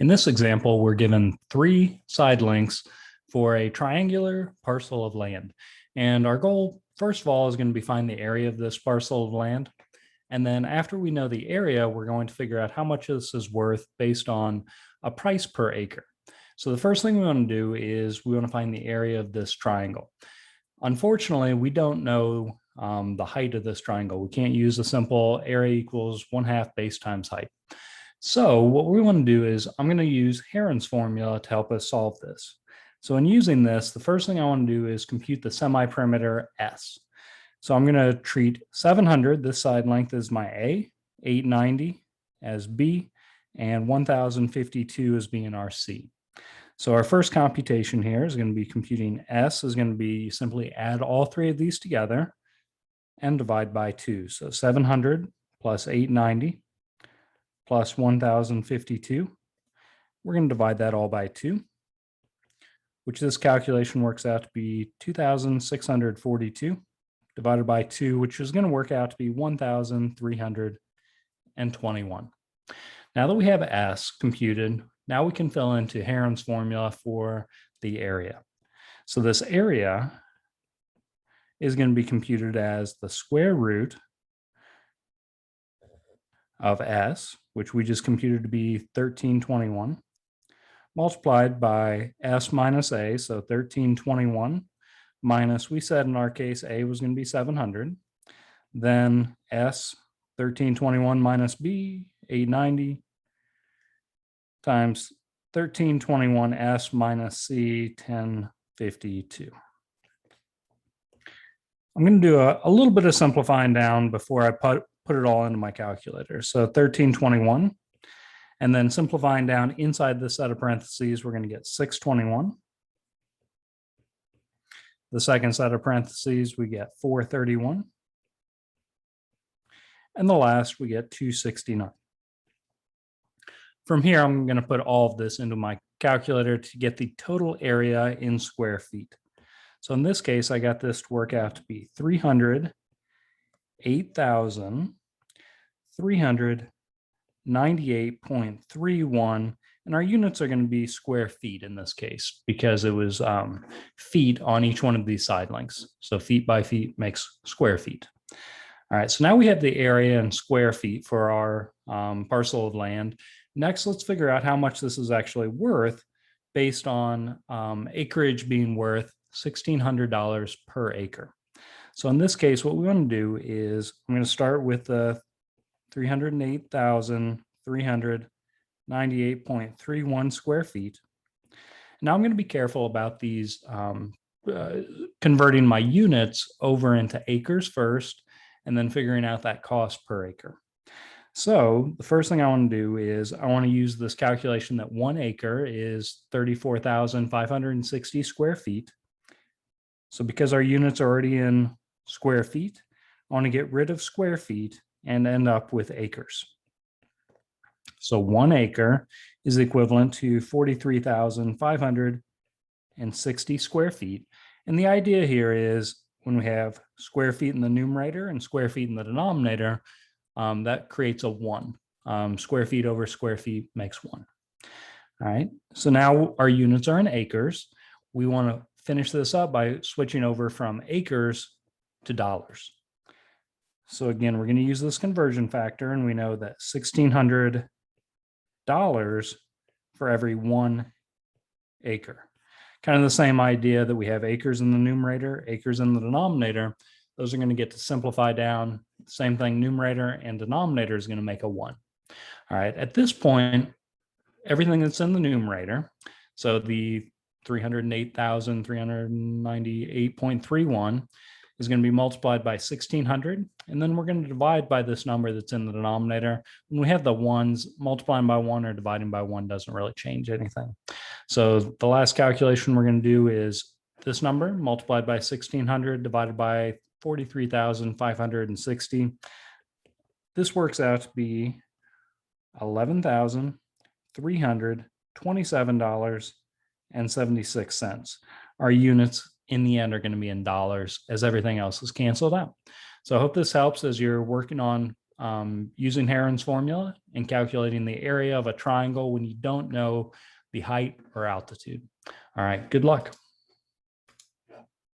In this example, we're given three side lengths for a triangular parcel of land. And our goal, first of all, is going to be find the area of this parcel of land. And then after we know the area, we're going to figure out how much this is worth based on a price per acre. So the first thing we want to do is we want to find the area of this triangle. Unfortunately, we don't know the height of this triangle. We can't use a simple area equals 1/2 base times height. So what we want to do is I'm going to use Heron's formula to help us solve this. So in using this, the first thing I want to do is compute the semi-perimeter S. So I'm going to treat 700, this side length is my A, 890 as B, and 1052 as being our C. So our first computation here is going to be computing S is going to be simply add all three of these together and divide by 2. So 700 plus 890 plus 1052. We're going to divide that all by 2, which this calculation works out to be 2,642 divided by 2, which is going to work out to be 1,321. Now that we have S computed, now we can fill into Heron's formula for the area. So this area is going to be computed as the square root of S, which we just computed to be 1321, multiplied by S minus A, so 1321 minus, we said in our case, A was going to be 700, then S 1321 minus B, 890, times 1321 S minus C, 1052. I'm going to do a little bit of simplifying down before I put it all into my calculator. So 1321, and then simplifying down inside this set of parentheses, we're going to get 621. The second set of parentheses, we get 431. And the last, we get 269. From here, I'm going to put all of this into my calculator to get the total area in square feet. So in this case, I got this to work out to be 308,398.31. And our units are going to be square feet in this case, because it was feet on each one of these side lengths. So feet by feet makes square feet. All right, so now we have the area in square feet for our parcel of land. Next, let's figure out how much this is actually worth based on acreage being worth $1,600 per acre. So in this case, what we want to do is I'm going to start with the 308,398.31 square feet. Now I'm going to be careful about these converting my units over into acres first, and then figuring out that cost per acre. So the first thing I want to do is I want to use this calculation that 1 acre is 34,560 square feet. So because our units are already in square feet, I want to get rid of square feet and end up with acres. So 1 acre is equivalent to 43,560 square feet. And the idea here is when we have square feet in the numerator and square feet in the denominator, that creates a 1. Square feet over square feet makes 1. All right, so now our units are in acres. We want to finish this up by switching over from acres to dollars. So again, we're going to use this conversion factor, and we know that $1,600 for every 1 acre. Kind of the same idea that we have acres in the numerator, acres in the denominator. Those are going to get to simplify down. Same thing, numerator and denominator is going to make a 1. All right, at this point, everything that's in the numerator, so the 308,398.31 is going to be multiplied by 1,600, and then we're going to divide by this number that's in the denominator. When we have the ones, multiplying by 1 or dividing by 1 doesn't really change anything. So the last calculation we're going to do is this number multiplied by 1,600 divided by 43,560. This works out to be $11,327.76. Our units in the end are going to be in dollars, as everything else is canceled out. So I hope this helps as you're working on using Heron's formula and calculating the area of a triangle when you don't know the height or altitude. All right, good luck.